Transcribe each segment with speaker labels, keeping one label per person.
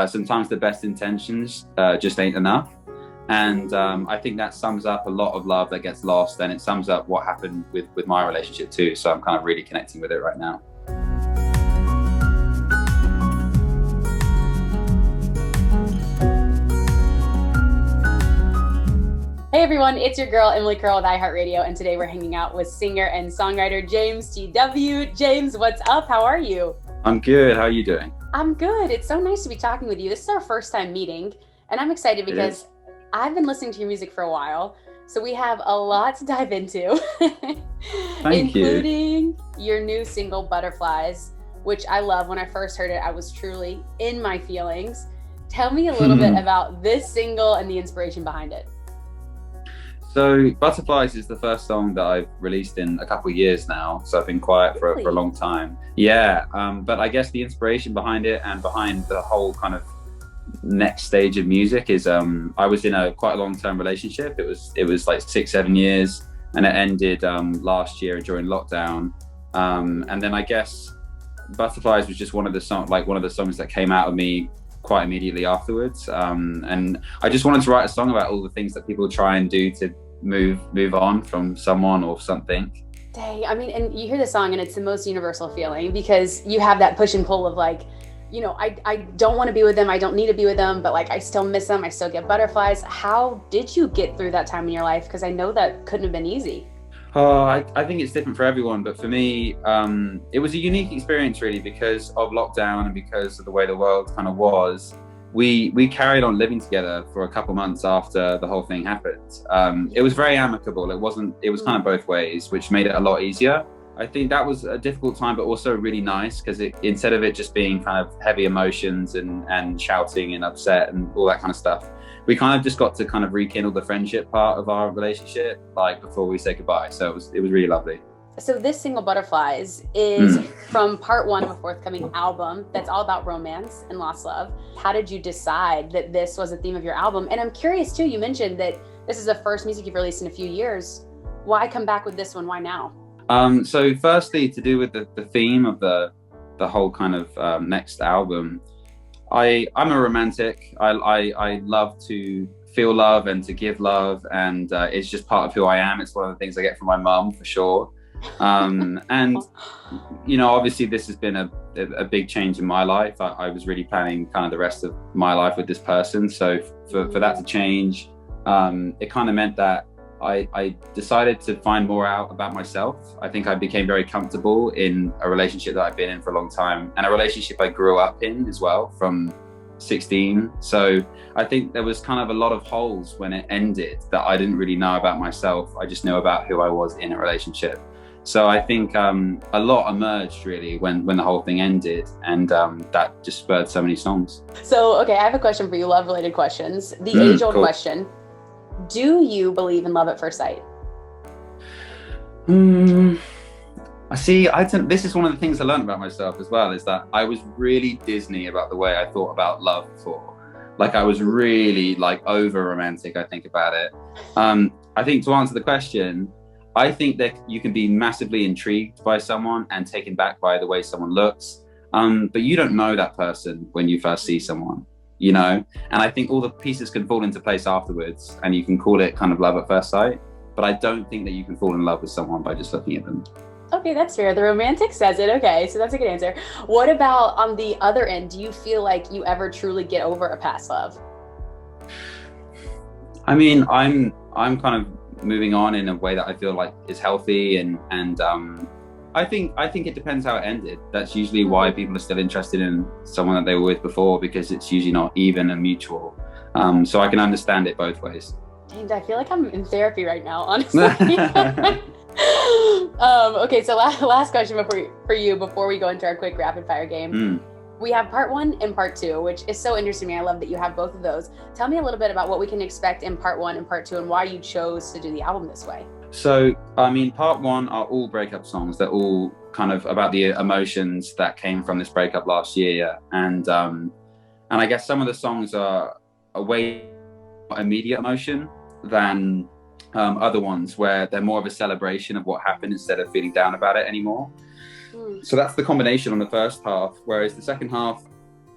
Speaker 1: sometimes the best intentions just ain't enough. And I think that sums up a lot of love that gets lost, and it sums up what happened with my relationship too. So I'm kind of really connecting with it right now.
Speaker 2: Hey everyone, it's your girl Emily Curl with iHeartRadio, and today we're hanging out with singer and songwriter James T.W. James, what's up? How are you?
Speaker 1: I'm good. How are you doing?
Speaker 2: I'm good. It's so nice to be talking with you. This is our first time meeting, and I'm excited because I've been listening to your music for a while, so we have a lot to dive into, including your new single, Butterflies, which I love. When I first heard it, I was truly in my feelings. Tell me a little bit about this single and the inspiration behind it.
Speaker 1: So Butterflies is the first song that I've released in a couple of years now. So I've been quiet for a long time. Yeah, but I guess the inspiration behind it and behind the whole kind of next stage of music is I was in a quite a long-term relationship. It was like 6-7 years, and it ended last year during lockdown. And then I guess Butterflies was just one of the songs that came out of me quite immediately afterwards. And I just wanted to write a song about all the things that people try and do to move on from someone or something.
Speaker 2: Dang, I mean, and you hear the song and it's the most universal feeling, because you have that push and pull of like, you know, I don't want to be with them, I don't need to be with them, but like I still miss them, I still get butterflies. How did you get through that time in your life? Because I know that couldn't have been easy.
Speaker 1: Oh, I think it's different for everyone, but for me, it was a unique experience really because of lockdown and because of the way the world kind of was. We carried on living together for a couple months after the whole thing happened. It was very amicable. It was kind of both ways, which made it a lot easier. I think that was a difficult time, but also really nice because instead of it just being kind of heavy emotions and shouting and upset and all that kind of stuff, we kind of just got to kind of rekindle the friendship part of our relationship, like before we say goodbye. So it was really lovely.
Speaker 2: So this single, Butterflies, is from part one of a forthcoming album that's all about romance and lost love. How did you decide that this was the theme of your album? And I'm curious too, you mentioned that this is the first music you've released in a few years. Why come back with this one? Why now?
Speaker 1: So firstly, to do with the theme of the whole kind of next album, I'm a romantic. I love to feel love and to give love, and it's just part of who I am. It's one of the things I get from my mum for sure. And you know, obviously this has been a big change in my life. I was really planning kind of the rest of my life with this person, so for that to change, it kind of meant that I decided to find more out about myself. I think I became very comfortable in a relationship that I've been in for a long time, and a relationship I grew up in as well from 16. So I think there was kind of a lot of holes when it ended that I didn't really know about myself. I just knew about who I was in a relationship. So I think a lot emerged really when the whole thing ended, and that just spurred so many songs. So,
Speaker 2: okay, I have a question for you, love-related questions. The age-old question. Do you believe in love at first sight?
Speaker 1: I see. This is one of the things I learned about myself as well, is that I was really Disney about the way I thought about love before. Like I was really like over romantic, I think, about it. I think to answer the question, I think that you can be massively intrigued by someone and taken back by the way someone looks. But you don't know that person when you first see someone, you know? And I think all the pieces can fall into place afterwards, and you can call it kind of love at first sight. But I don't think that you can fall in love with someone by just looking at them.
Speaker 2: Okay, that's fair. The romantic says it. Okay, so that's a good answer. What about on the other end? Do you feel like you ever truly get over a past love?
Speaker 1: I mean, I'm kind of moving on in a way that I feel like is healthy, and I think it depends how it ended. That's usually why people are still interested in someone that they were with before, because it's usually not even and mutual. So I can understand it both ways.
Speaker 2: Dang, I feel like I'm in therapy right now, honestly. Okay, so last question for you before we go into our quick rapid fire game. We have part one and part two, which is so interesting to me. I love that you have both of those. Tell me a little bit about what we can expect in part one and part two, and why you chose to do the album this way.
Speaker 1: So, I mean, part one are all breakup songs. They're all kind of about the emotions that came from this breakup last year. And I guess some of the songs are a way more immediate emotion than other ones, where they're more of a celebration of what happened instead of feeling down about it anymore. So that's the combination on the first half, whereas the second half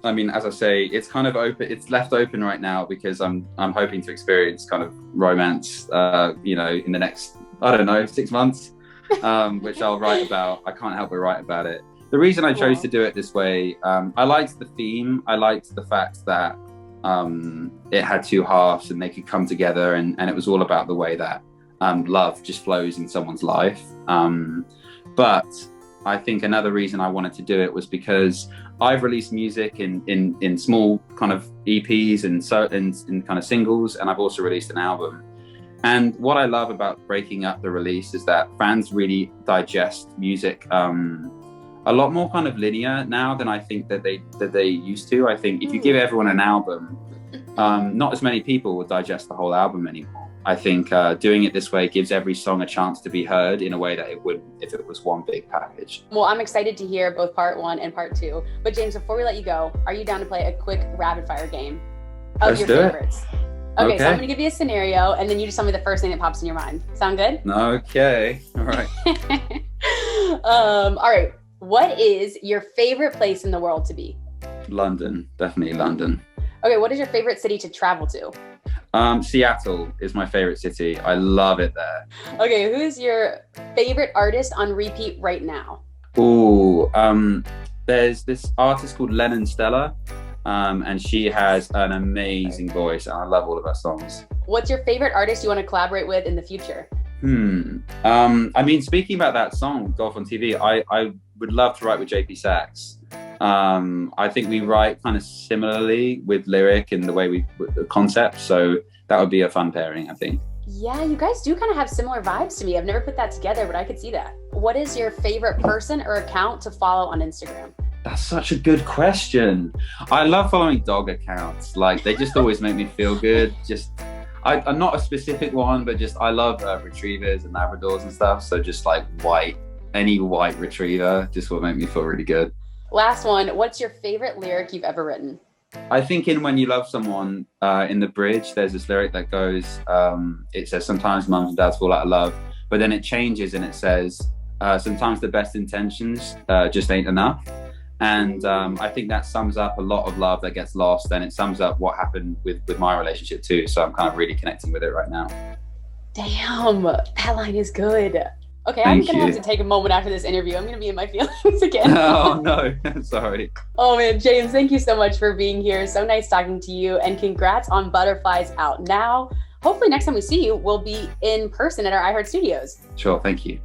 Speaker 1: I mean, as I say, it's kind of open. It's left open right now because I'm hoping to experience kind of romance, you know, in the next, I don't know, 6 months, which I'll write about. I can't help but write about it. The reason I chose to do it this way, I liked the theme. I liked the fact that it had two halves and they could come together, and it was all about the way that love just flows in someone's life. But I think another reason I wanted to do it was because I've released music in small kind of EPs and kind of singles, and I've also released an album. And what I love about breaking up the release is that fans really digest music a lot more kind of linear now than I think that they used to. I think if you give everyone an album, not as many people will digest the whole album anymore. I think doing it this way gives every song a chance to be heard in a way that it wouldn't if it was one big package.
Speaker 2: Well, I'm excited to hear both part 1 and part 2. But James, before we let you go, are you down to play a quick rapid fire game of your favorites? Okay, so I'm gonna give you a scenario and then you just tell me the first thing that pops in your mind. Sound good?
Speaker 1: Okay, all right.
Speaker 2: All right, what is your favorite place in the world to be?
Speaker 1: London, definitely London.
Speaker 2: Okay, what is your favorite city to travel to?
Speaker 1: Seattle is my favorite city. I love it there.
Speaker 2: Okay, who's your favorite artist on repeat right now?
Speaker 1: Ooh, there's this artist called Lennon Stella, and she has an amazing voice, and I love all of her songs. What's your favorite artist you want to collaborate with in the future? I mean, speaking about that song, Golf on TV, I would love to write with JP Sachs. I think we write kind of similarly with lyric and the way the concept, so that would be a fun pairing, I think. Yeah, you guys do kind of have similar vibes to me. I've never put that together, but I could see that. What is your favorite person or account to follow on Instagram? That's such a good question. I love following dog accounts. Like, they just always make me feel good. I'm not a specific one, but I love retrievers and Labradors and stuff. So just like any white retriever just will make me feel really good. Last one, what's your favorite lyric you've ever written? I think in When You Love Someone, in the bridge, there's this lyric that goes, it says, sometimes mums and dads fall out of love, but then it changes and it says, sometimes the best intentions just ain't enough. And I think that sums up a lot of love that gets lost, and it sums up what happened with my relationship too. So I'm kind of really connecting with it right now. Damn, that line is good. Okay, I'm going to have to take a moment after this interview. I'm going to be in my feelings again. Oh, no. Sorry. Oh, man. James, thank you so much for being here. So nice talking to you. And congrats on Butterflies out now. Hopefully next time we see you, we'll be in person at our iHeart Studios. Sure. Thank you.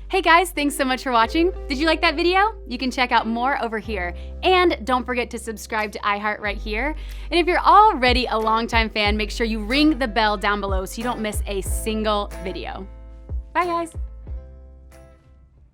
Speaker 1: Hey guys, thanks so much for watching. Did you like that video? You can check out more over here. And don't forget to subscribe to iHeart right here. And if you're already a longtime fan, make sure you ring the bell down below so you don't miss a single video. Bye guys.